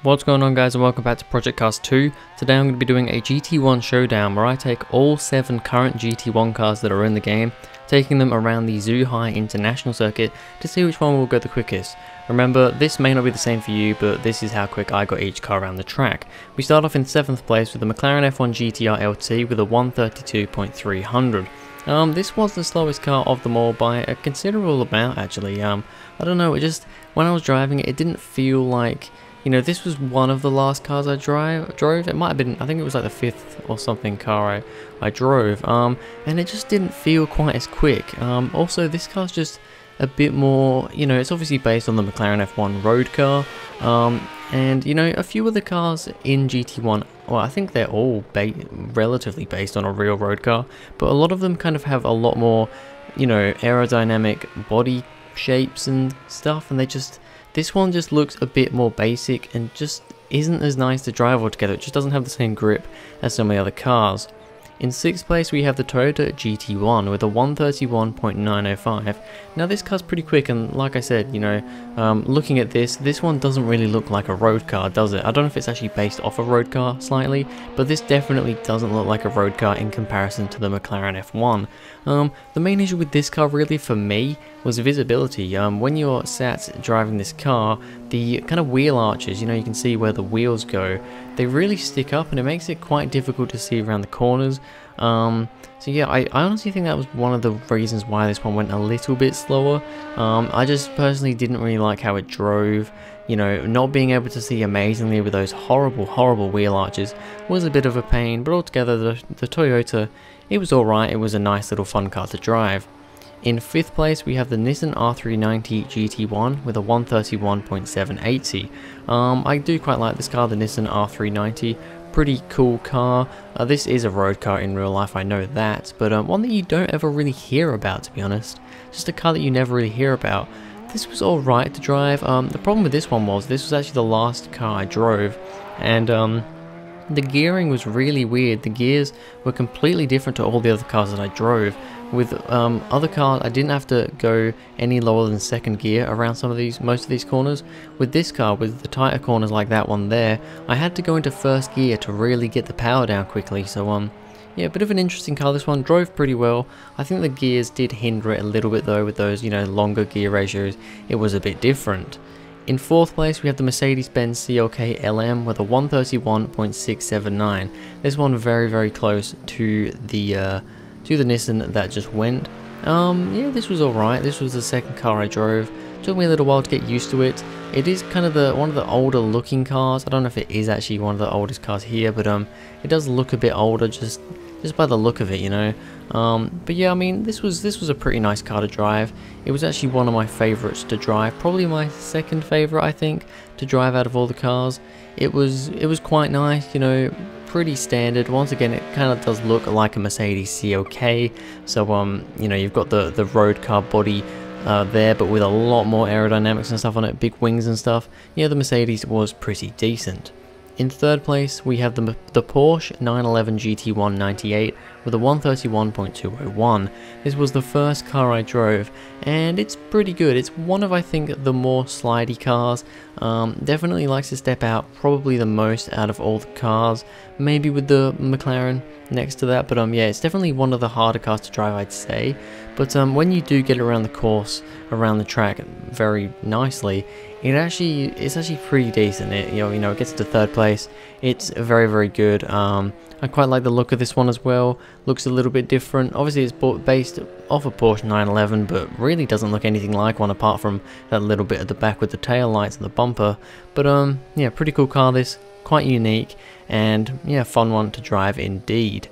What's going on, guys, and welcome back to Project Cars 2. Today I'm going to be doing a GT1 showdown where I take all 7 current GT1 cars that are in the game, taking them around the Zuhai International Circuit to see which one will go the quickest. Remember, this may not be the same for you, but this is how quick I got each car around the track. We start off in 7th place with the McLaren F1 GTR LT with a 132.300. This was the slowest car of them all by a considerable amount, actually. I don't know, when I was driving it, it didn't feel like, you know, this was one of the last cars I drove. It might have been, I think it was like the 5th or something car I drove, and it just didn't feel quite as quick. Also, this car's just a bit more, you know, it's obviously based on the McLaren F1 road car, and, you know, a few of the cars in GT1, well, I think they're all relatively based on a real road car, but a lot of them kind of have a lot more, you know, aerodynamic body shapes and stuff, and this one just looks a bit more basic and just isn't as nice to drive altogether. It just doesn't have the same grip as some of the other cars. In 6th place we have the Toyota GT1 with a 131.905. Now this car's pretty quick, and like I said, you know, looking at this one doesn't really look like a road car, does it? I don't know if it's actually based off a road car slightly, but this definitely doesn't look like a road car in comparison to the McLaren F1. The main issue with this car really for me was visibility. When you're sat driving this car, the kind of wheel arches, you know, you can see where the wheels go, they really stick up and it makes it quite difficult to see around the corners. So yeah, I honestly think that was one of the reasons why this one went a little bit slower. I just personally didn't really like how it drove. You know, not being able to see amazingly with those horrible wheel arches was a bit of a pain, but altogether the Toyota, it was alright. It was a nice little fun car to drive. In 5th place we have the Nissan R390 GT1 with a 131.780. I do quite like this car, the Nissan R390. Pretty cool car. This is a road car in real life, I know that, but one that you don't ever really hear about, to be honest. Just a car that you never really hear about. This was alright to drive. The problem with this one was, this was actually the last car I drove, and the gearing was really weird. The gears were completely different to all the other cars that I drove. With other cars, I didn't have to go any lower than 2nd gear around most of these corners. With this car, with the tighter corners like that one there, I had to go into 1st gear to really get the power down quickly. So yeah, a bit of an interesting car. This one drove pretty well. I think the gears did hinder it a little bit though, with those, you know, longer gear ratios. It was a bit different. In 4th place we have the Mercedes-Benz CLK LM with a 131.679. This one very close to the Nissan that just went. Yeah, this was alright. This was the 2nd car I drove. Took me a little while to get used to it. It is kind of one of the older looking cars. I don't know if it is actually one of the oldest cars here, but it does look a bit older just by the look of it, you know. But yeah, I mean, this was a pretty nice car to drive. It was actually one of my favorites to drive, probably my 2nd favorite, I think, to drive out of all the cars. It was quite nice, you know. Pretty standard. Once again, it kind of does look like a Mercedes CLK. So you know, you've got the road car body there, but with a lot more aerodynamics and stuff on it, big wings and stuff. Yeah, the Mercedes was pretty decent. In 3rd place we have the Porsche 911 GT1 98 with a 131.201. This was the first car I drove, and it's pretty good. It's one of, I think, the more slidey cars. Definitely likes to step out probably the most out of all the cars, maybe with the McLaren next to that, but yeah, it's definitely one of the harder cars to drive, I'd say. But when you do get around the course, around the track very nicely, it's actually pretty decent. You know, it gets to 3rd place. It's very good. I quite like the look of this one as well. Looks a little bit different. Obviously it's based off a Porsche 911, but really doesn't look anything like one apart from that little bit at the back with the tail lights and the bumper. But yeah, pretty cool car this. Quite unique, and yeah, fun one to drive indeed.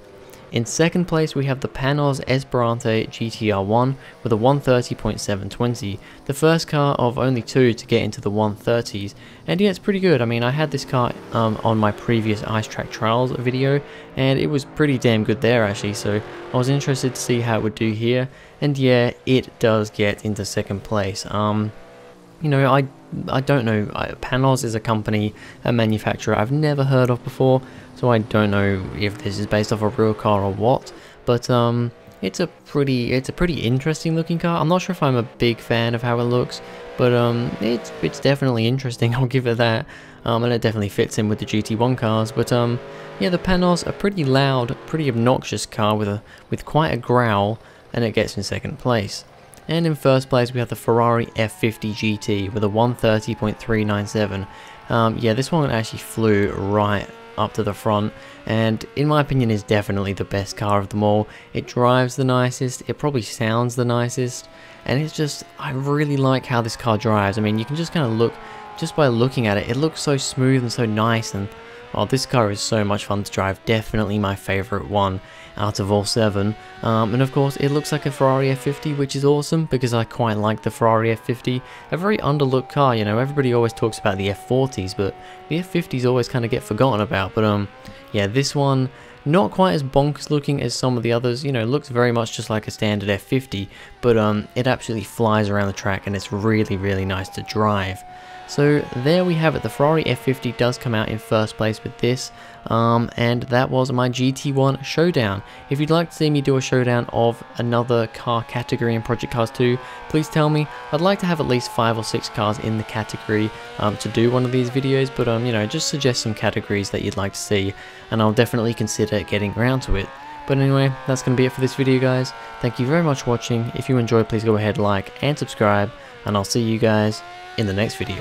In 2nd place we have the Panos Esperanto GTR1 with a 130.720, the first car of only 2 to get into the 130s, and yeah, it's pretty good. I mean, I had this car on my previous ice track trials video, and it was pretty damn good there actually, so I was interested to see how it would do here, and yeah, it does get into 2nd place. You know, I don't know, Panos is a company, a manufacturer I've never heard of before, so I don't know if this is based off a real car or what, but it's a pretty interesting looking car. I'm not sure if I'm a big fan of how it looks, but it's definitely interesting. I'll give it that. And it definitely fits in with the GT1 cars. But yeah, the Panos, a pretty loud, pretty obnoxious car with quite a growl, and it gets in second place. And in first place we have the Ferrari F50 GT with a 130.397. Yeah, this one actually flew right up to the front, and in my opinion is definitely the best car of them all. It drives the nicest, it probably sounds the nicest, and it's just, I really like how this car drives. I mean, you can just kind of look, just by looking at it, it looks so smooth and so nice, and oh, this car is so much fun to drive. Definitely my favorite one out of all 7. And of course it looks like a Ferrari F50, which is awesome because I quite like the Ferrari F50. A very underlooked car, you know, everybody always talks about the F40s, but the F50s always kind of get forgotten about. But yeah, this one, not quite as bonkers looking as some of the others, you know, looks very much just like a standard F50, but it absolutely flies around the track and it's really, really nice to drive. So there we have it, the Ferrari F50 does come out in first place with this, and that was my GT1 Showdown. If you'd like to see me do a showdown of another car category in Project Cars 2, please tell me. I'd like to have at least 5 or 6 cars in the category to do one of these videos, but you know, just suggest some categories that you'd like to see, and I'll definitely consider getting around to it. But anyway, that's going to be it for this video, guys. Thank you very much for watching. If you enjoyed, please go ahead, like and subscribe, and I'll see you guys in the next video.